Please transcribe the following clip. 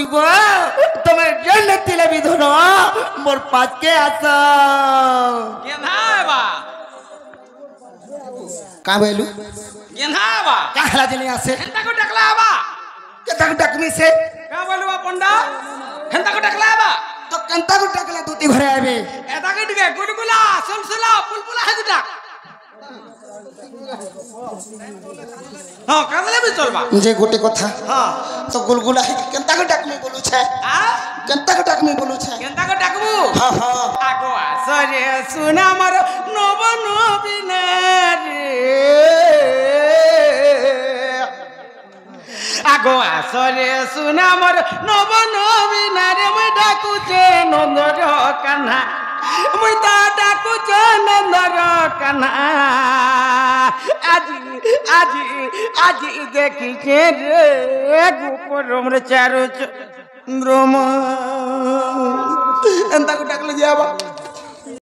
দুতি গো তুমি জেনে তিলে বিধুন মোর পাঁচকে আস কেনহাবা কা বলু কেনহাবা কাহলা দিনে আসে হেন্তাকো ডাকলাবা কেতাকে ডাকমি সে কা বলবা পন্ডা হেন্তাকো ডাকলাবা তো কেনতাকে ডাকলা দুতি ঘরে আইবে এটাকে দিকে গুলগুলা সুলসুলা বুলবুলা হাজু ডাক হ্যাঁ কাজলে বি চলবা যে গোটে কথা হ্যাঁ তো গুলগুলা হে কেনতাকে ডাকমি বলুছে আ কেনতাকে ডাকমি বলুছে কেনতাকো ডাকবু হ্যাঁ হ্যাঁ আগো আসরে সুনা আমার নব নবীনে রে আগো আসরে সুনা আমার নব নবীনে রে মই ডাকুছে নন্দর কান্না মই তা ডাকুছে নন্দর কান্না আজি আজি আজি দেখিছে রে গোপরম রে চারু চন্দ্রমা এন্তা ডাকলে যাবা